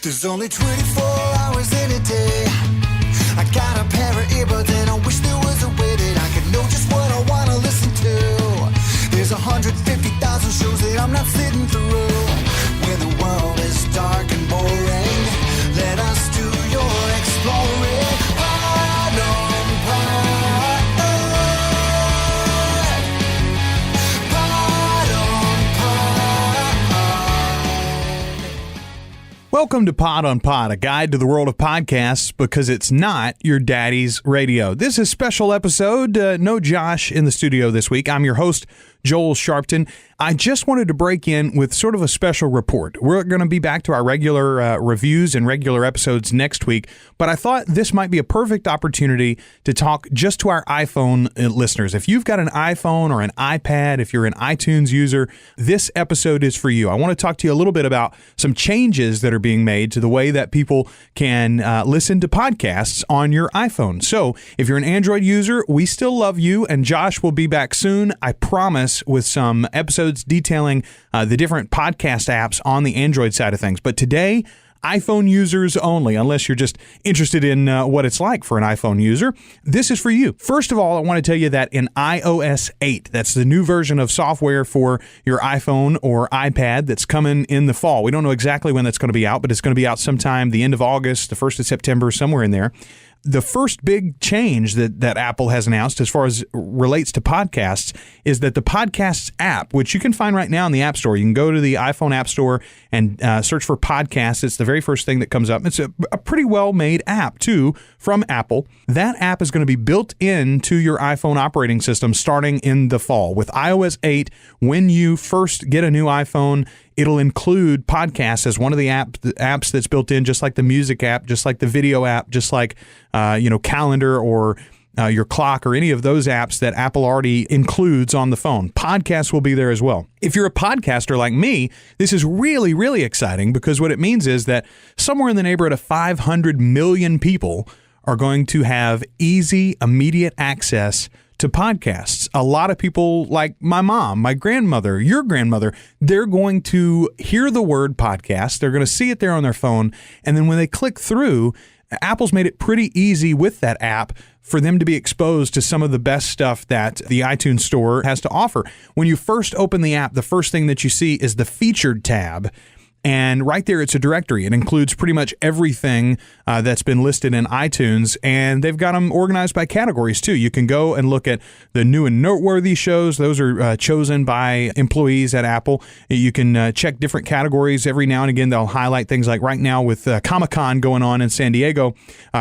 There's only 24 hours in a day. I got a pair of earbuds and I wish there was a way that I could know just what I want to listen to. There's 150,000 shows that I'm not sitting through. When the world is dark and boring, let us do your exploring. Pod on pod. Pod on pod. Welcome to Pod on Pod, a guide to the world of podcasts because it's not your daddy's radio. This is a special episode. No Josh in the studio this week. I'm your host, Joel Sharpton. I just wanted to break in with sort of a special report. We're going to be back to our regular reviews and regular episodes next week, but I thought this might be a perfect opportunity to talk just to our iPhone listeners. If you've got an iPhone or an iPad, if you're an iTunes user, this episode is for you. I want to talk to you a little bit about some changes that are being made to the way that people can listen to podcasts on your iPhone. So if you're an Android user, we still love you, and Josh will be back soon, I promise, with some episodes detailing the different podcast apps on the Android side of things. But today, iPhone users only, unless you're just interested in what it's like for an iPhone user. This is for you. First of all, I want to tell you that in iOS 8, that's the new version of software for your iPhone or iPad that's coming in the fall. We don't know exactly when that's going to be out, but it's going to be out sometime the end of August, the 1st of September, somewhere in there. The first big change that Apple has announced as far as relates to podcasts is that the Podcasts app, which you can find right now in the App Store, you can go to the iPhone App Store and search for podcasts. It's the very first thing that comes up. It's a pretty well-made app, too, from Apple. That app is going to be built into your iPhone operating system starting in the fall. With iOS 8, when you first get a new iPhone, it'll include podcasts as one of the apps that's built in, just like the music app, just like the video app, just like calendar or your clock or any of those apps that Apple already includes on the phone. Podcasts will be there as well. If you're a podcaster like me, this is really, really exciting because what it means is that somewhere in the neighborhood of 500 million people are going to have easy, immediate access to podcasts. A lot of people like my mom, my grandmother, your grandmother, they're going to hear the word podcast. They're going to see it there on their phone. And then when they click through, Apple's made it pretty easy with that app for them to be exposed to some of the best stuff that the iTunes Store has to offer. When you first open the app, the first thing that you see is the featured tab. And right there, it's a directory. It includes pretty much everything that's been listed in iTunes, and they've got them organized by categories, too. You can go and look at the new and noteworthy shows. Those are chosen by employees at Apple. You can check different categories. Every now and again, they'll highlight things like right now with Comic-Con going on in San Diego,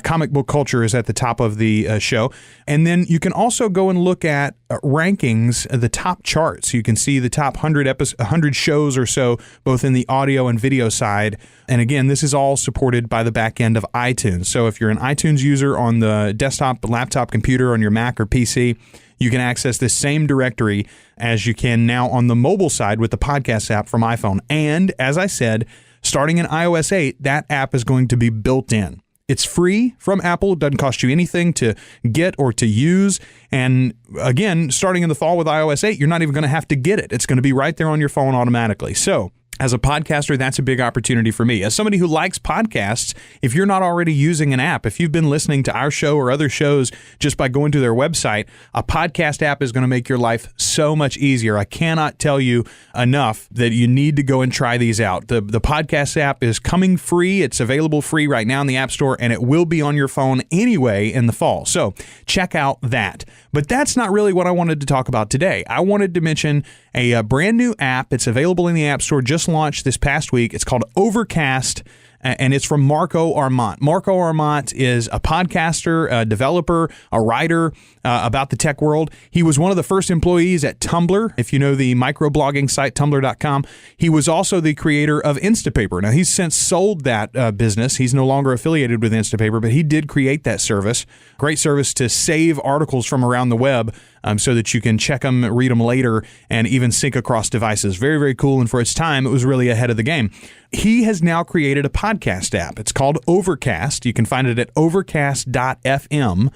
comic book culture is at the top of the show. And then you can also go and look at rankings, the top charts. You can see the top 100 shows or so, both in the audio and video side. And again, this is all supported by the back end of iTunes. So if you're an iTunes user on the desktop, laptop, computer, on your Mac or PC, you can access this same directory as you can now on the mobile side with the podcast app from iPhone. And as I said, starting in iOS 8, that app is going to be built in. It's free from Apple. It doesn't cost you anything to get or to use. And again, starting in the fall with iOS 8, you're not even going to have to get it. It's going to be right there on your phone automatically. So as a podcaster, that's a big opportunity for me. As somebody who likes podcasts, if you're not already using an app, if you've been listening to our show or other shows just by going to their website, a podcast app is going to make your life so much easier. I cannot tell you enough that you need to go and try these out. The podcast app is coming free. It's available free right now in the App Store, and it will be on your phone anyway in the fall. So check out that. But that's not really what I wanted to talk about today. I wanted to mention a brand new app. It's available in the App Store, just launched this past week. It's called Overcast, and it's from Marco Arment. Marco Arment is a podcaster, a developer, a writer about the tech world. He was one of the first employees at Tumblr, if you know the microblogging site Tumblr.com. He was also the creator of Instapaper. Now, he's since sold that business. He's no longer affiliated with Instapaper, but he did create that service. Great service to save articles from around the web so that you can check them, read them later, and even sync across devices. Very, very cool. And for its time, it was really ahead of the game. He has now created a podcast app. It's called Overcast. You can find it at overcast.fm.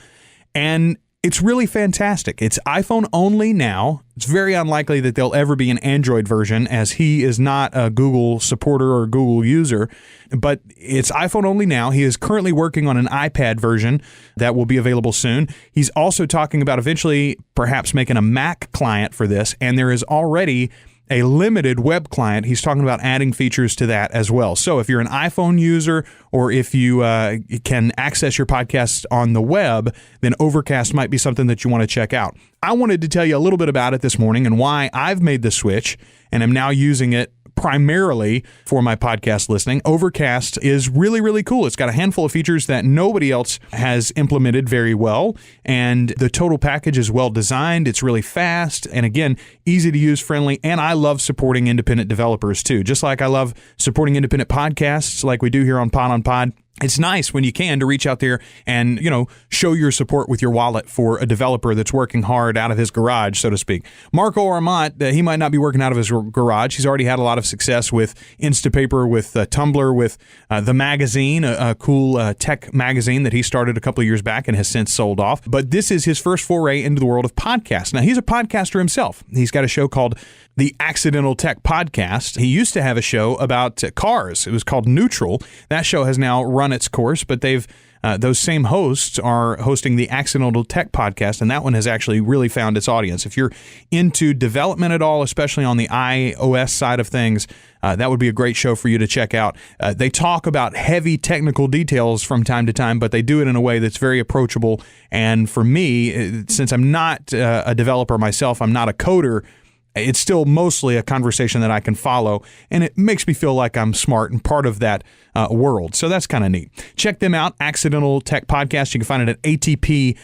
And It's really fantastic. It's iPhone only now. It's very unlikely that there'll ever be an Android version, as he is not a Google supporter or Google user, but it's iPhone only now. He is currently working on an iPad version that will be available soon. He's also talking about eventually perhaps making a Mac client for this, and there is already a limited web client. He's talking about adding features to that as well. So if you're an iPhone user, or if you can access your podcast on the web, then Overcast might be something that you want to check out. I wanted to tell you a little bit about it this morning and why I've made the switch and am now using it primarily for my podcast listening. Overcast is really, really cool. It's got a handful of features that nobody else has implemented very well, and the total package is well designed. It's really fast, and again, easy to use, friendly, and I love supporting independent developers too. Just like I love supporting independent podcasts like we do here on Pod on Pod. It's nice when you can to reach out there and, show your support with your wallet for a developer that's working hard out of his garage, so to speak. Marco Arment, he might not be working out of his garage. He's already had a lot of success with Instapaper, with Tumblr, with The Magazine, a cool tech magazine that he started a couple of years back and has since sold off. But this is his first foray into the world of podcasts. Now, he's a podcaster himself. He's got a show called The Accidental Tech Podcast. He used to have a show about cars. It was called Neutral. That show has now run its course, but those same hosts are hosting the Accidental Tech Podcast, and that one has actually really found its audience. If you're into development at all, especially on the iOS side of things, that would be a great show for you to check out. They talk about heavy technical details from time to time, but they do it in a way that's very approachable. And for me, since I'm not a developer myself, I'm not a coder, it's still mostly a conversation that I can follow, and it makes me feel like I'm smart and part of that world. So that's kind of neat. Check them out, Accidental Tech Podcast. You can find it at atp.fm.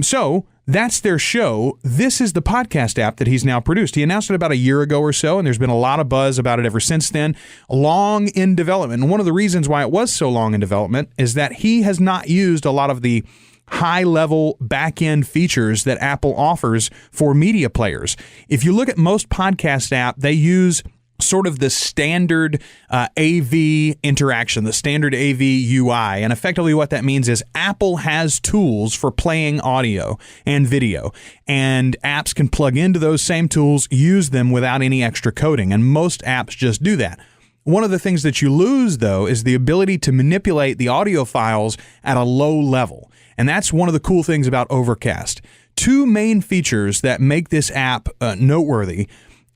So that's their show. This is the podcast app that he's now produced. He announced it about a year ago or so, and there's been a lot of buzz about it ever since then. Long in development. And one of the reasons why it was so long in development is that he has not used a lot of the high-level back-end features that Apple offers for media players. If you look at most podcast apps, they use sort of the standard AV interaction, the standard AV UI. And effectively what that means is Apple has tools for playing audio and video, and apps can plug into those same tools, use them without any extra coding. And most apps just do that. One of the things that you lose, though, is the ability to manipulate the audio files at a low level. And that's one of the cool things about Overcast. Two main features that make this app noteworthy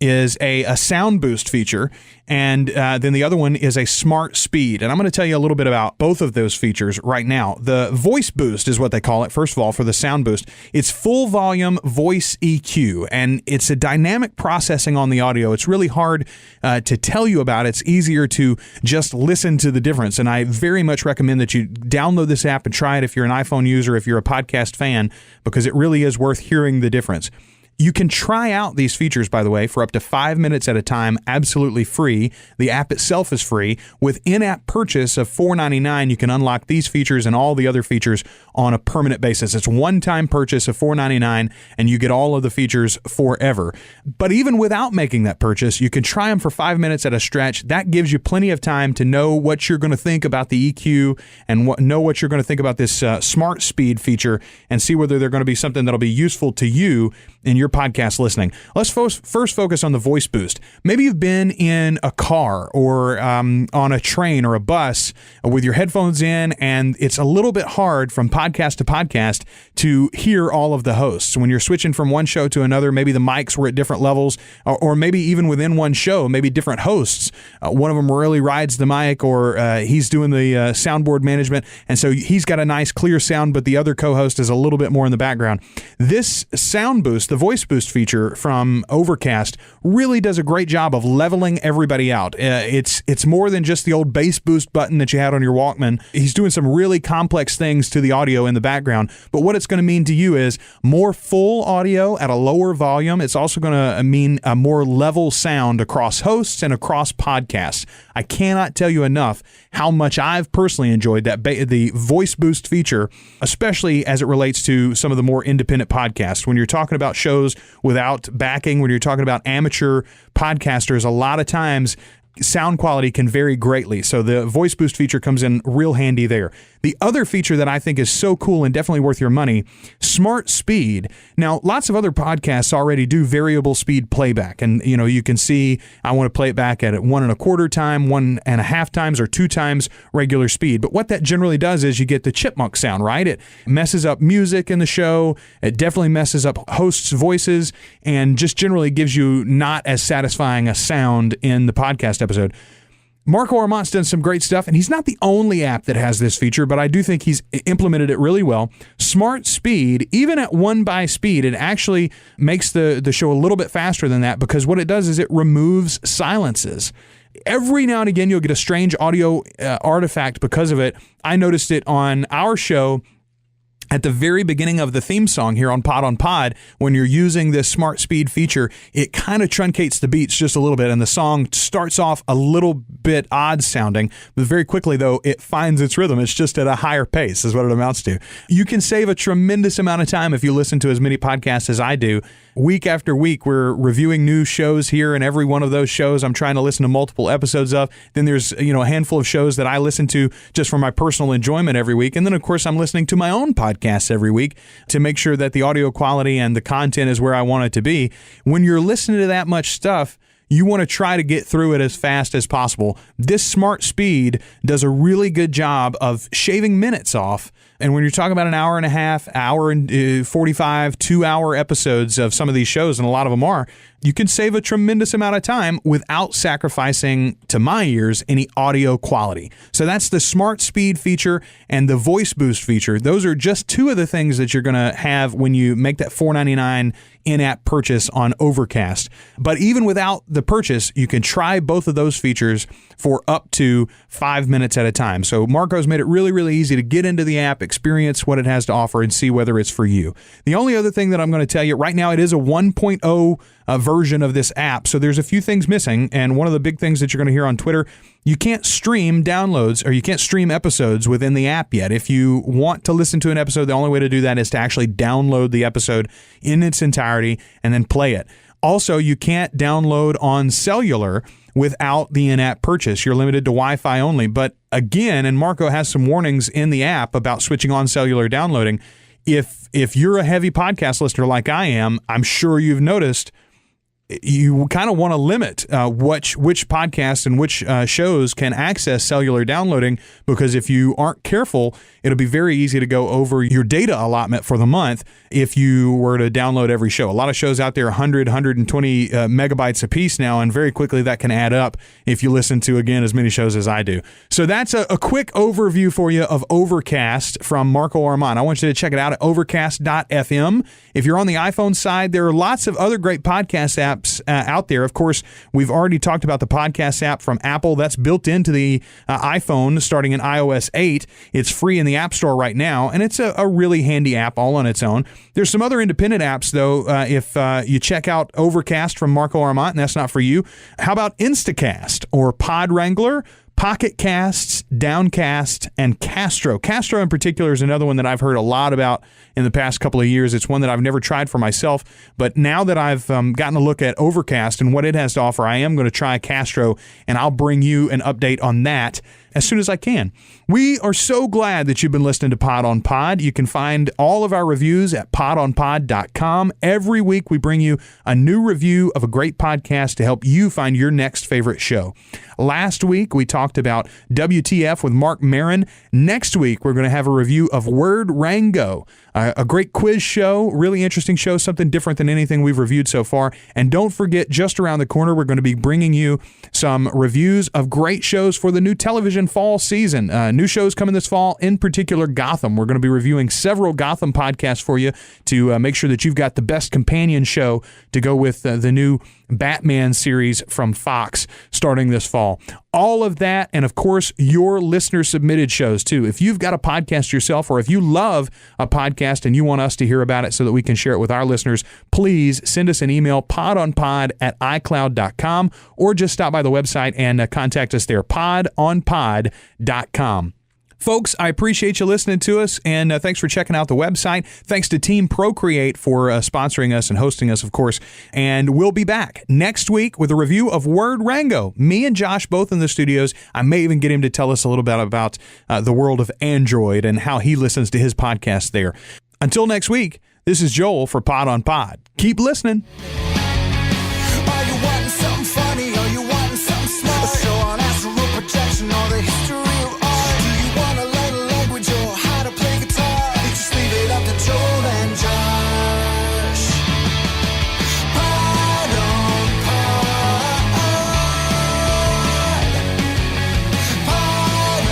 is a sound boost feature, and then the other one is a smart speed. And I'm going to tell you a little bit about both of those features right now. The voice boost is what they call it, first of all, for the sound boost. It's full volume voice EQ, and it's a dynamic processing on the audio. It's really hard to tell you about. It's easier to just listen to the difference, and I very much recommend that you download this app and try it if you're an iPhone user, if you're a podcast fan, because it really is worth hearing the difference. You can try out these features, by the way, for up to 5 minutes at a time, absolutely free. The app itself is free. With in-app purchase of $4.99, you can unlock these features and all the other features on a permanent basis. It's one-time purchase of $4.99, and you get all of the features forever. But even without making that purchase, you can try them for 5 minutes at a stretch. That gives you plenty of time to know what you're going to think about the EQ and know what you're going to think about this smart speed feature, and see whether they're going to be something that'll be useful to you in your podcast listening. Let's first focus on the voice boost. Maybe you've been in a car or on a train or a bus with your headphones in, and it's a little bit hard from podcast to podcast to hear all of the hosts. When you're switching from one show to another, maybe the mics were at different levels, or maybe even within one show, maybe different hosts. One of them really rides the mic, or he's doing the soundboard management, and so he's got a nice clear sound, but the other co-host is a little bit more in the background. This sound boost, the voice boost feature from Overcast, really does a great job of leveling everybody out. It's more than just the old bass boost button that you had on your Walkman. He's doing some really complex things to the audio in the background, but what it's going to mean to you is more full audio at a lower volume. It's also going to mean a more level sound across hosts and across podcasts. I cannot tell you enough how much I've personally enjoyed the voice boost feature, especially as it relates to some of the more independent podcasts. When you're talking about shows without backing, when you're talking about amateur podcasters, a lot of times sound quality can vary greatly. So the voice boost feature comes in real handy there. The other feature that I think is so cool and definitely worth your money, Smart Speed. Now, lots of other podcasts already do variable speed playback. And, you can see I want to play it back at 1 1/4 time, 1.5 times, or 2 times regular speed. But what that generally does is you get the chipmunk sound, right? It messes up music in the show. It definitely messes up hosts' voices and just generally gives you not as satisfying a sound in the podcast episode. Marco Arment's done some great stuff, and he's not the only app that has this feature, but I do think he's implemented it really well. Smart Speed, even at 1 by speed, it actually makes the show a little bit faster than that, because what it does is it removes silences. Every now and again, you'll get a strange audio artifact because of it. I noticed it on our show at the very beginning of the theme song here on Pod on Pod. When you're using this Smart Speed feature, it kind of truncates the beats just a little bit, and the song starts off a little bit odd sounding, but very quickly, though, it finds its rhythm. It's just at a higher pace is what it amounts to. You can save a tremendous amount of time if you listen to as many podcasts as I do. Week after week, we're reviewing new shows here, and every one of those shows I'm trying to listen to multiple episodes of. Then there's a handful of shows that I listen to just for my personal enjoyment every week. And then, of course, I'm listening to my own podcasts every week to make sure that the audio quality and the content is where I want it to be. When you're listening to that much stuff, you want to try to get through it as fast as possible. This Smart Speed does a really good job of shaving minutes off. And when you're talking about an hour and a half, hour and 45, 2-hour episodes of some of these shows, and a lot of them are, you can save a tremendous amount of time without sacrificing, to my ears, any audio quality. So that's the Smart Speed feature and the Voice Boost feature. Those are just 2 of the things that you're going to have when you make that $4.99 in-app purchase on Overcast. But even without the purchase, you can try both of those features for up to 5 minutes at a time. So Marco's made it really, really easy to get into the app, experience what it has to offer, and see whether it's for you. The only other thing that I'm going to tell you, right now it is a 1.0 version of this app, so there's a few things missing, and one of the big things that you're going to hear on Twitter, you can't stream downloads, or you can't stream episodes within the app yet. If you want to listen to an episode, the only way to do that is to actually download the episode in its entirety and then play it. Also, you can't download on cellular without the in-app purchase. You're limited to Wi-Fi only. But again, and Marco has some warnings in the app about switching on cellular downloading. If you're a heavy podcast listener like I am, I'm sure you've noticed you kind of want to limit which podcasts and which shows can access cellular downloading, because if you aren't careful, it'll be very easy to go over your data allotment for the month if you were to download every show. A lot of shows out there, 100, 120 megabytes a piece now, and very quickly that can add up if you listen to, again, as many shows as I do. So that's a quick overview for you of Overcast from Marco Arment. I want you to check it out at overcast.fm. If you're on the iPhone side, there are lots of other great podcast apps out there. Of course, we've already talked about the podcast app from Apple. That's built into the iPhone starting in iOS 8. It's free in the App Store right now, and it's a really handy app all on its own. There's some other independent apps, though. If you check out Overcast from Marco Arment, and that's not for you, how about Instacast or Pod Wrangler, Pocket Casts, Downcast, and Castro. Castro in particular is another one that I've heard a lot about in the past couple of years. It's one that I've never tried for myself, but now that I've gotten a look at Overcast and what it has to offer, I am going to try Castro, and I'll bring you an update on that as soon as I can. We are so glad that you've been listening to Pod on Pod. You can find all of our reviews at podonpod.com. Every week we bring you a new review of a great podcast to help you find your next favorite show. Last week we talked about WTF with Mark Maron. Next week we're going to have a review of Word Rango, a great quiz show, really interesting show, something different than anything we've reviewed so far. And don't forget, just around the corner, we're going to be bringing you some reviews of great shows for the new television fall season. New shows coming this fall, in particular Gotham. We're going to be reviewing several Gotham podcasts for you to make sure that you've got the best companion show to go with the new Batman series from Fox starting this fall. All of that, and of course, your listener-submitted shows too. If you've got a podcast yourself, or if you love a podcast and you want us to hear about it so that we can share it with our listeners, please send us an email, podonpod@icloud.com, or just stop by the website and contact us there, podonpod.com. Folks, I appreciate you listening to us, and thanks for checking out the website. Thanks to Team ProCreate for sponsoring us and hosting us, of course. And we'll be back next week with a review of Word Rango. Me and Josh both in the studios. I may even get him to tell us a little bit about the world of Android and how he listens to his podcast there. Until next week, this is Joel for Pod on Pod. Keep listening. Are you wanting something funny? Are you wanting something smart? A show on astral projection or the history of art? Do you want to learn a language or how to play guitar? Just leave it up to Joel and Josh. Pod on Pod. Pod on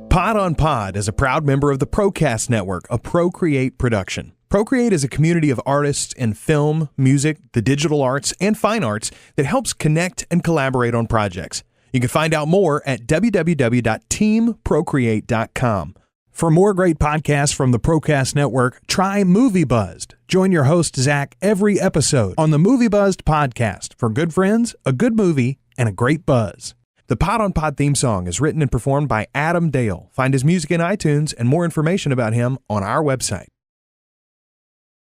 Pod on Pod is a proud member of the Procast Network, a ProCreate production. ProCreate is a community of artists in film, music, the digital arts, and fine arts that helps connect and collaborate on projects. You can find out more at www.teamprocreate.com. For more great podcasts from the Procast Network, try Movie Buzzed. Join your host, Zach, every episode on the Movie Buzzed podcast for good friends, a good movie, and a great buzz. The Pod on Pod theme song is written and performed by Adam Dale. Find his music in iTunes and more information about him on our website.